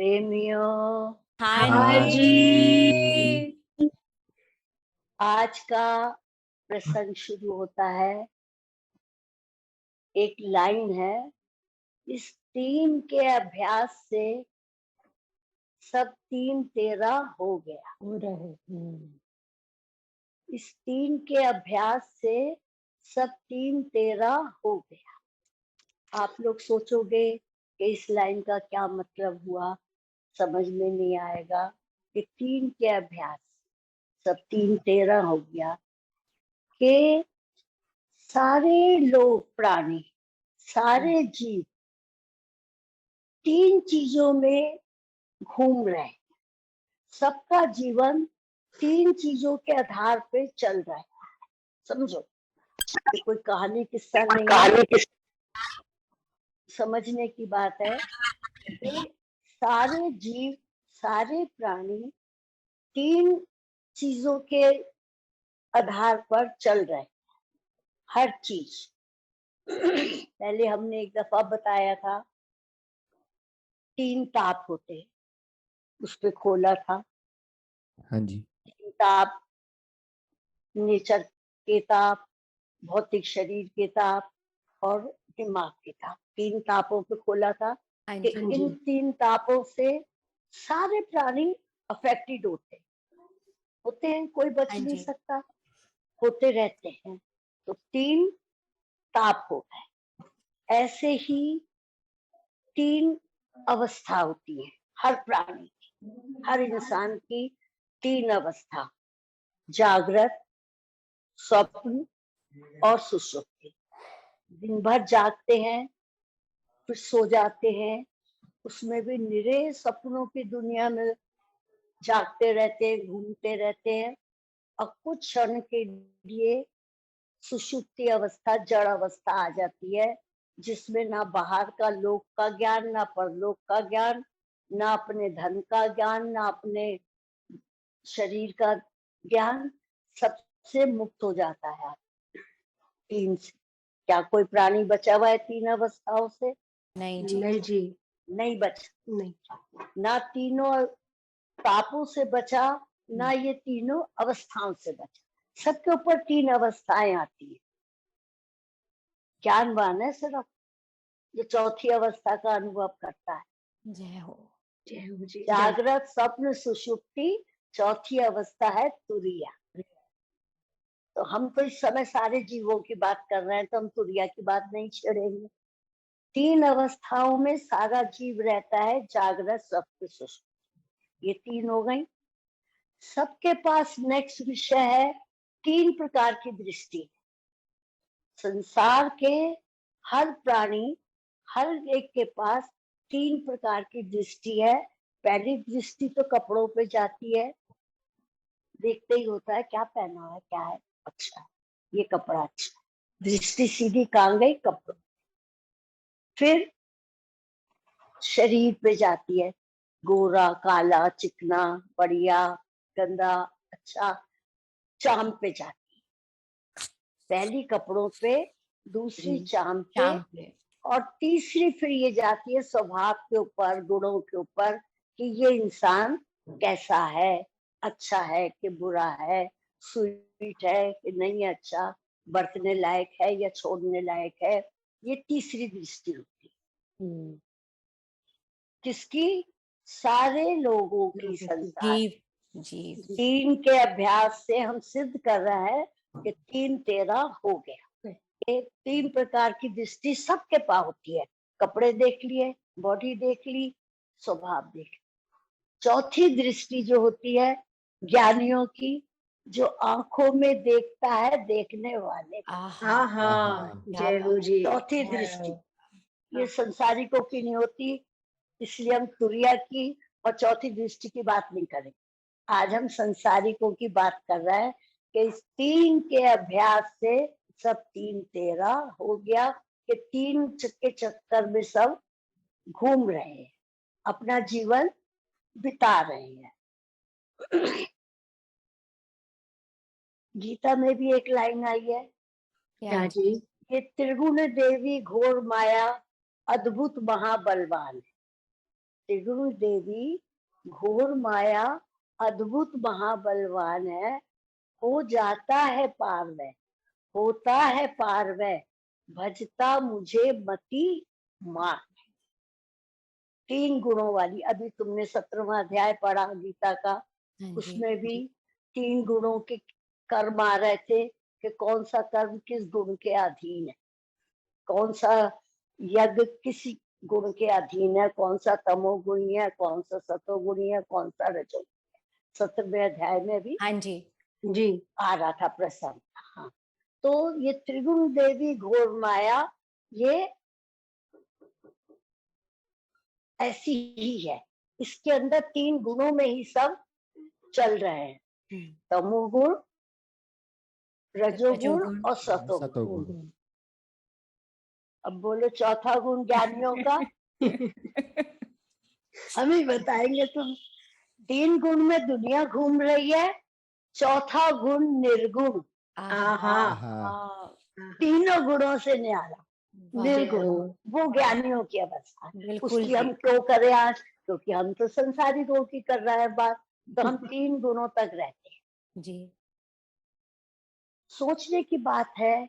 प्रेमियों, हाँ हाँ जी। जी। आज का प्रसंग शुरू होता है। एक लाइन है, इस टीम के अभ्यास से सब 3-13 हो गया। हो रहे। इस टीम के अभ्यास से सब 3-13 हो गया। आप लोग सोचोगे कि इस लाइन का क्या मतलब हुआ, समझ में नहीं आएगा कि टीम के अभ्यास सब 3-13 हो गया कि सारे लोग, प्राणी, सारे जीव 3 चीजों में घूम रहे हैं। सबका जीवन 3 चीजों के आधार पे चल रहा है। समझो, ये कोई कहानी किस्सा नहीं है, समझने की बात है कि सारे जीव, सारे प्राणी 3 चीजों के आधार पर चल रहे हैं। हर चीज पहले हमने एक दफा बताया था, 3 ताप होते हैं, उस पे खोला था। हाँ जी। 3 ताप, नेचर के ताप, भौतिक शरीर के ताप और दिमाग के ताप। 3 तापों पे खोला था हाँ कि जी। इन 3 तापों से सारे प्राणी अफेक्टेड होते हैं, कोई बच हाँ नहीं जी। सकता, होते रहते हैं। तो 3 ताप हो गए। ऐसे ही 3 अवस्था होती है हर प्राणी की, हर इंसान की 3 अवस्था, जागृत, स्वप्न और सुषुप्ति। दिन भर जागते हैं, फिर सो जाते हैं, उसमें भी निरे सपनों की दुनिया में जागते रहते हैं, घूमते रहते हैं। और कुछ क्षण के लिए सुषुप्ति अवस्था, जड़ अवस्था आ जाती है, जिसमें ना बाहर का लोक का ज्ञान, ना परलोक का ज्ञान, ना अपने धन का ज्ञान, ना अपने शरीर का ज्ञान, सबसे मुक्त हो जाता है। 3 से क्या कोई प्राणी बचा हुआ है 3 अवस्थाओं से? नहीं जी। नहीं जी। नहीं बचा। नहीं। ना तीनों तापों से बचा, ना ये तीनों अवस्थाओं से बचा। सबके ऊपर 3 अवस्थाएं आती है। ज्ञानवान है सिर्फ जो चौथी अवस्था का अनुभव करता है। जय हो। जय हो जी। जागृत, स्वप्न, सुषुप्ति, चौथी अवस्था है तुरिया। तो हम तो इस समय सारे जीवों की बात कर रहे हैं, तो हम तुरिया की बात नहीं छेड़ेंगे। 3 अवस्थाओं में सारा जीव रहता है, जागृत, स्वप्न, सुषुप्ति। ये 3 हो गई। सबके पास नेक्स्ट विषय है 3 प्रकार की दृष्टि। संसार के हर प्राणी, हर एक के पास 3 प्रकार की दृष्टि है। पहली दृष्टि तो कपड़ों पे जाती है, देखते ही होता है क्या पहना हुआ है, क्या है, अच्छा ये कपड़ा अच्छा। दृष्टि सीधी कहाँ गई? कपड़ों। फिर शरीर पे जाती है, गोरा, काला, चिकना, बढ़िया, गंदा, अच्छा, चाम पे जाती है। पहली कपड़ों पे, दूसरी चाम पे, शाम पे। और तीसरी फिर ये जाती है स्वभाव के ऊपर, गुणों के ऊपर, कि ये इंसान कैसा है, अच्छा है कि बुरा है, स्वीट है कि नहीं, अच्छा, बरतने लायक है या छोड़ने लायक है। ये तीसरी दृष्टि होती है। किसकी? सारे लोगों की, संसार। जीव। जीव। 3 के अभ्यास से हम सिद्ध कर रहे हैं कि 3-13 हो गया। ये 3 प्रकार की दृष्टि सबके पास होती है। कपड़े देख लिए, बॉडी देख ली, स्वभाव देख ली। चौथी दृष्टि जो होती है ज्ञानियों की, जो आंखों में देखता है देखने वाले को। आहा। हाँ। क्या जय हो बात। जी। चौथी दृष्टि ये संसारिकों की नहीं होती, इसलिए हम तुरिया की और चौथी दृष्टि की बात नहीं करेंगे। आज हम संसारिकों की बात कर रहे हैं कि इस 3 के अभ्यास से सब 3-13 हो गया, कि 3 के चक्कर में सब घूम रहे हैं, अपना जीवन बिता रहे हैं। गीता में भी एक लाइन आई है, क्या जी? ये त्रिगुण देवी घोर माया, अद्भुत महाबलवान है। त्रिगुण देवी घोर माया अद्भुत महाबलवान है, हो जाता है पारवै, होता है पारवै, भजता मुझे मति मार। 3 गुणों वाली, अभी तुमने 17वां अध्याय पढ़ा गीता का, हाँ जी, उसमें भी 3 गुणों के कर्म आ रहे थे कि कौन सा कर्म किस गुण के अधीन है, कौन सा यज्ञ किस गुण के अधीन है, कौन सा तमोगुणी है, कौन सा सतोगुणी है, कौन सा रजोगुणी है। 17वें अध्याय में भी हाँ जी, जी आ रहा था प्रसंग। हाँ, तो ये त्रिगुण देवी घोर माया ये ऐसी ही है, इसके अंदर 3 गुणों में ही सब चल रहे हैं, हम्म, तमोगुण, रजोगुण रजोगुण और सतोगुण। सतोगुण। अब बोलो चौथा गुण ज्ञानियों का, हम ही बताएंगे। तुम 3 गुण में दुनिया घूम रही है, चौथा गुण निर्गुण, आहा आहा, तीनों गुणों से न्यारा वाह, निर्गुण, जय वो ज्ञानियों की अवस्था है। बिल्कुल उसकी जी, हम क्यों करें आज, क्योंकि हम तो संसारिकों की कर रहे हैं बात, तो हम 3 गुणों तक रहते हैं। जी, सोचने की बात है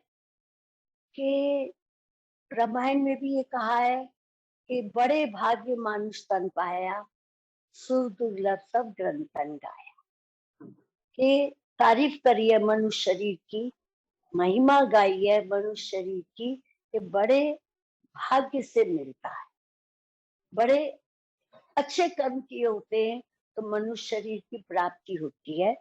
कि रामायण में भी ये कहा है कि बड़े भाग्य मानुष तन पाया, सुर दुर्लभ सब ग्रंथ तन गाया। कि तारीफ करी है मनुष्य शरीर की, महिमा गाई है मनुष्य शरीर की, कि बड़े भाग्य से मिलता है, बड़े अच्छे कर्म किए होते हैं तो मनुष्य शरीर की प्राप्ति होती है।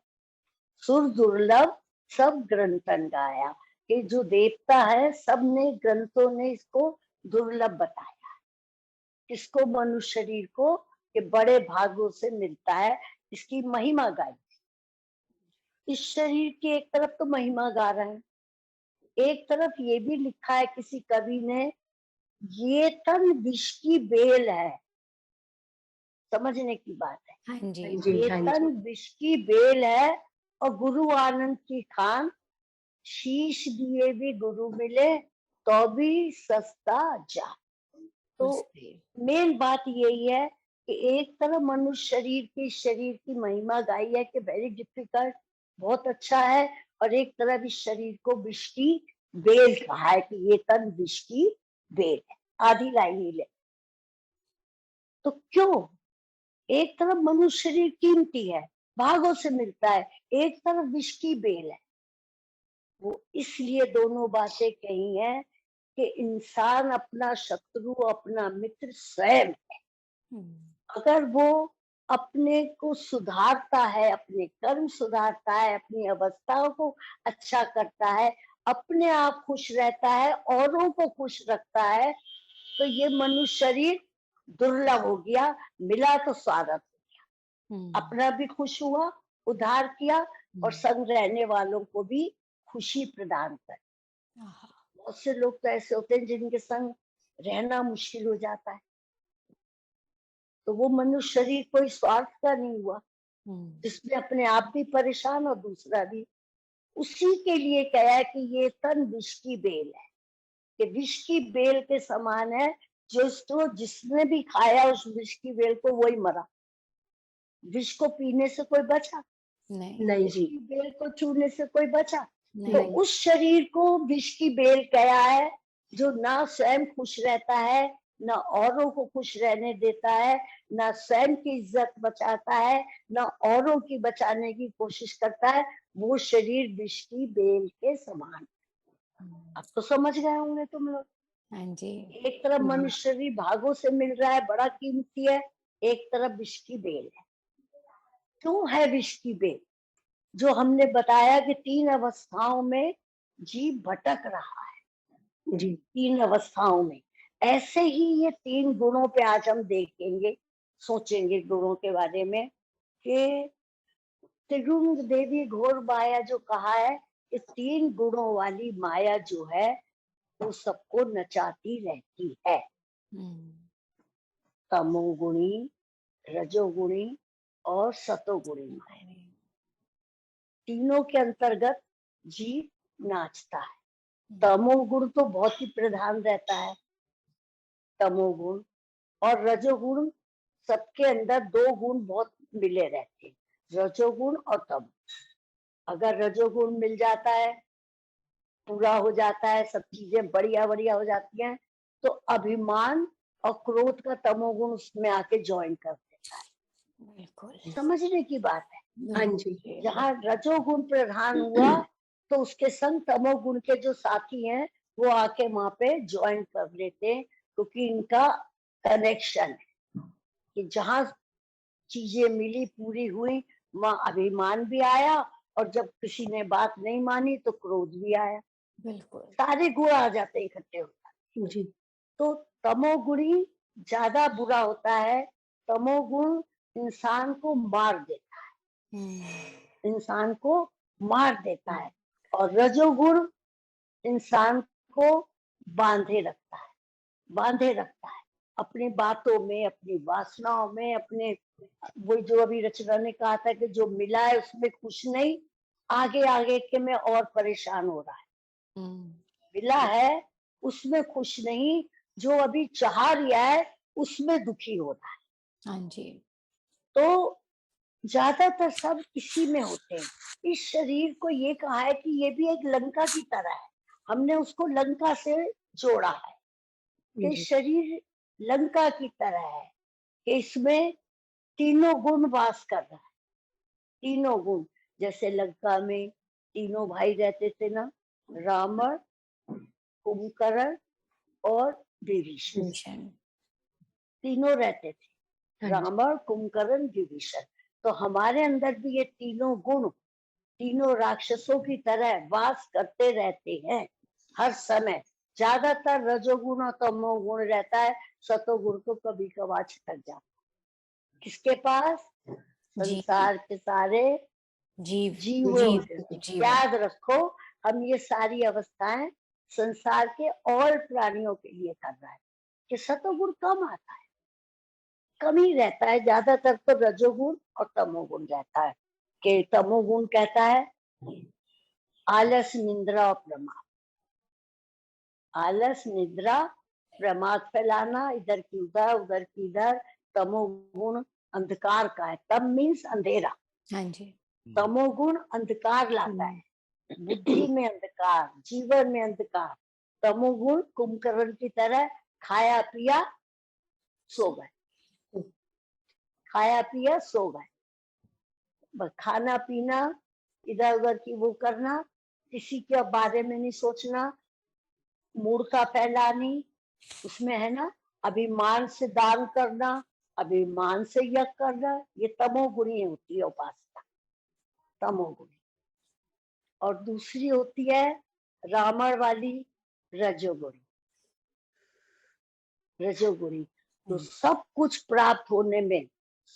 सुर दुर्लभ सब ग्रंथन गाया, कि जो देवता है सबने ग्रंथों ने इसको दुर्लभ बताया, किसको, मनुष्य शरीर को, कि बड़े भागों से मिलता है, इसकी महिमा गाई। इस शरीर की एक तरफ तो महिमा गा रहे हैं, एक तरफ ये भी लिखा है किसी कवि ने, ये तन विष की बेल है। समझने की बात है, हाँ जी, जी ये हाँ तन जी विष की बेल है और गुरु आनंद की खान, शीश दिए भी गुरु मिले तो भी सस्ता जा। तो उससे मेन बात यही है कि एक तरफ मनुष्य शरीर की महिमा गाई है कि वेरी डिफिकल्ट, बहुत अच्छा है, और एक तरफ इस शरीर को विष की बेल कहा है कि ये तन विष की बेल है। आधी लाइन ही ले, तो क्यों, एक तरफ मनुष्य शरीर कीमती है, भागों से मिलता है, एक तरफ विष की बेल है। वो इसलिए दोनों बातें कही हैं कि इंसान अपना शत्रु अपना मित्र स्वयं है। अगर वो अपने को सुधारता है, अपने कर्म सुधारता है, अपनी अवस्थाओं को अच्छा करता है, अपने आप खुश रहता है, औरों को खुश रखता है, तो ये मनुष्य शरीर दुर्लभ हो गया, मिला तो स्वागत, अपना भी खुश हुआ, उद्धार किया, और संग रहने वालों को भी खुशी प्रदान कर। बहुत से लोग तो ऐसे होते हैं जिनके संग रहना मुश्किल हो जाता है, तो वो मनुष्य शरीर कोई स्वार्थ का नहीं हुआ, जिसमें अपने आप भी परेशान और दूसरा भी। उसी के लिए कहा है कि ये तन विष की बेल है, कि विष की बेल के समान है, जो जिसने भी खाया उस विष की बेल को वही मरा। विष को पीने से कोई बचा, नहीं विष जी की बेल को छूने से कोई बचा। तो नहीं उस शरीर को विष की बेल कहा है, जो ना स्वयं खुश रहता है, ना औरों को खुश रहने देता है, ना स्वयं की इज्जत बचाता है, ना औरों की बचाने की कोशिश करता है, वो शरीर विष की बेल के समान। अब तो समझ गए होंगे तुम लोग। हाँ जी, एक तरफ मनुष्य शरीर भागों से मिल रहा है, बड़ा कीमती है, एक तरफ विष की बेल है। क्यों है विष की बेल, जो हमने बताया कि 3 अवस्थाओं में जीव भटक रहा है, जी 3 अवस्थाओं में। ऐसे ही ये 3 गुणों पे आज हम देखेंगे, सोचेंगे गुणों के बारे में, कि त्रिगुण देवी घोर माया जो कहा है, इस 3 गुणों वाली माया जो है वो सबको नचाती रहती है। तमोगुणी, रजोगुणी और सतोगुणी माया, तीनों के अंतर्गत जीव नाचता है। तमोगुण तो बहुत ही प्रधान रहता है, तमोगुण, और रजोगुण सबके अंदर दो गुण बहुत मिले रहते हैं, रजोगुण और तमो। अगर रजोगुण मिल जाता है, पूरा हो जाता है, सब चीजें बढ़िया बढ़िया हो जाती हैं, तो अभिमान और क्रोध का तमोगुण उसमें आके ज्वाइन कर देता है। बिल्कुल। समझने की बात है। हाँ जी। जहाँ रजोगुण प्रधान हुआ तो उसके संग तमोगुण के जो साथी हैं वो आके वहां पे ज्वाइन कर लेते हैं, क्योंकि इनका कनेक्शन है कि जहाँ चीजें मिली पूरी हुई वहां अभिमान भी आया, और जब किसी ने बात नहीं मानी तो क्रोध भी आया। बिल्कुल। सारे गुण आ जाते हैं इकट्ठे होकर। जी। तो तमोगुणी ज्यादा बुरा होता है। तमोगुण इंसान को मार देता है, इंसान को मार देता है, और रजोगुण इंसान को बांधे रखता है, बांधे रखता है अपनी बातों में, अपनी वासनाओं में, अपने वो जो अभी रचना ने कहा था कि जो मिला है उसमें खुश नहीं, आगे आगे के में और परेशान हो रहा है। मिला है उसमें खुश नहीं, जो अभी चाह लिया है उसमें दुखी हो रहा है। हाँ जी। तो ज्यादातर सब इसी में होते हैं। इस शरीर को ये कहा है कि ये भी एक लंका की तरह है, हमने उसको लंका से जोड़ा है कि जी। शरीर लंका की तरह है, कि इसमें तीनों गुण वास कर रहा है। तीनों गुण, जैसे लंका में तीनों भाई रहते थे ना, रावण, कुंभकर्ण और विभीषण, भूषण। तीनों रहते थे, हाँ जी। रावण, कुंभकर्ण, विभीषण। तो हमारे अंदर भी ये तीनों गुण तीनों राक्षसों की तरह वास करते रहते हैं हर समय। ज्यादातर रजोगुण और तमोगुण रहता है, सतोगुण तो कभी कभार छिटक जाता है। किसके पास? जी। संसार के सारे जीव। जीवों जीव। के। जीवन। याद रखो, हम ये सारी अवस्थाएं संसार के और प्राणियों के लिए कर रहा है कि सतोगुण कम आता है, कम ही रहता है। ज्यादातर तो रजोगुण और तमोगुण रहता है। कि तमोगुण कहता है आलस, निद्रा और प्रमाद। आलस, निद्रा, प्रमाद फैलाना, इधर की उधर उधर की इधर। तमोगुण अंधकार का है, तम मीन्स अंधेरा। हाँ जी। तमोगुण अंधकार लाता है, बुद्धि में अंधकार, जीवन में अंधकार। तमोगुण कुंभकर्ण की तरह खाया पिया सो गए, खाया पिया सो गए, बस खाना पीना, इधर उधर की वो करना, किसी के बारे में नहीं सोचना, मूर्खता फैलानी, उसमें है ना, अभिमान से दान करना, अभिमान से यज्ञ करना, ये तमोगुणी होती है उपासना, तमोगुणी। और दूसरी होती है रावण वाली, रजोगुणी। रजोगुणी तो सब कुछ प्राप्त होने में,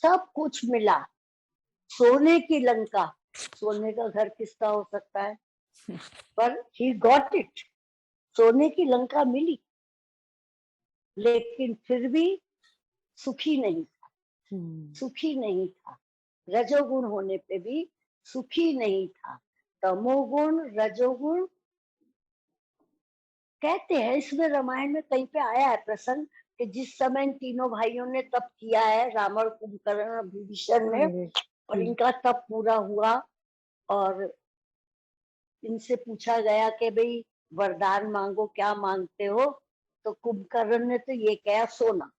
सब कुछ मिला, सोने की लंका, सोने का घर किसका हो सकता है, पर ही गॉट इट, सोने की लंका मिली, लेकिन फिर भी सुखी नहीं था, सुखी नहीं था। रजोगुण होने पे भी सुखी नहीं था। तमोगुण, रजोगुण कहते हैं, इसमें रामायण में कहीं पे आया है प्रसंग कि जिस समय इन तीनों भाइयों ने तप किया है, रावण, कुंभकर्ण और विभीषण ने, और इनका तप पूरा हुआ, और इनसे पूछा गया कि भाई वरदान मांगो, क्या मांगते हो? तो कुंभकर्ण ने तो ये कहा, सोना,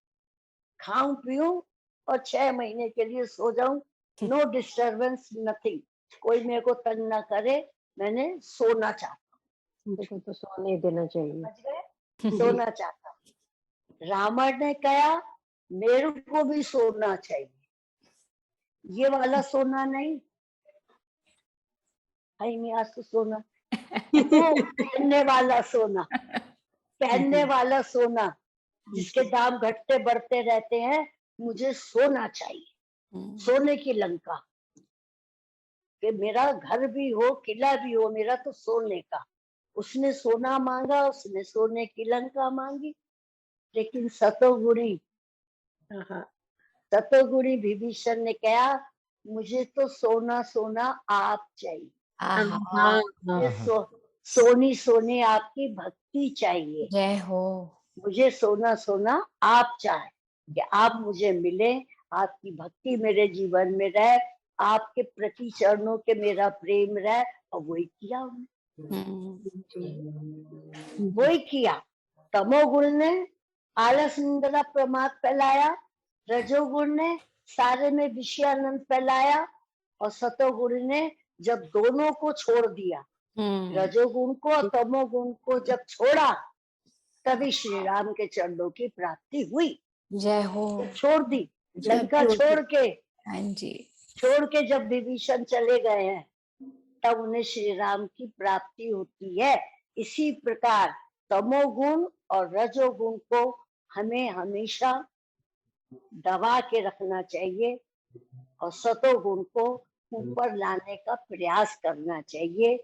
खाऊं पीऊं और 6 महीने के लिए सो जाऊं, नो डिस्टरबेंस, नथिंग, कोई मेरे को तंग ना करे, मैंने सोना चाहता हूँ। मुझको तो सोने देना चाहिए। समझ गए? सोना चाहता हूँ। रावण ने कहा मेरे को भी सोना चाहिए, ये वाला सोना नहीं, भाई मैं आज तो सोना, तो पहनने वाला सोना, पहनने वाला सोना, जिसके दाम घटते बढ़ते रहते हैं, मुझे सोना चाहिए, सोने की लंका, कि मेरा घर भी हो, किला भी हो, मेरा तो सोने का। उसने सोना मांगा, उसने सोने की लंका मांगी। लेकिन सतोगुणी, सतोगुणी विभीषण ने कहा मुझे तो सोना सोना आप चाहिए, मुझे सोनी सोनी आपकी भक्ति चाहिए, जय हो। मुझे सोना सोना आप चाहे, कि आप मुझे मिले, आपकी भक्ति मेरे जीवन में रहे, आपके प्रति चरणों के मेरा प्रेम रहे, और वही किया उन्होंने, वही किया। तमोगुण ने आलस निंद्रा प्रमाद फैलाया, रजोगुण ने सारे में विषयानंद फैलाया, और सतोगुण ने जब दोनों को छोड़ दिया, रजोगुण को और तमोगुण को जब छोड़ा, तभी श्री राम के चरणों की प्राप्ति हुई। जय हो। छोड़ दी, लंका छोड़ के, हाँ जी, छोड़ के जब विभीषण चले गए हैं, तब उन्हें श्री राम की प्राप्ति होती है। इसी प्रकार तमोगुण और रजोगुण को हमें हमेशा दबा के रखना चाहिए, और सतोगुण को ऊपर लाने का प्रयास करना चाहिए।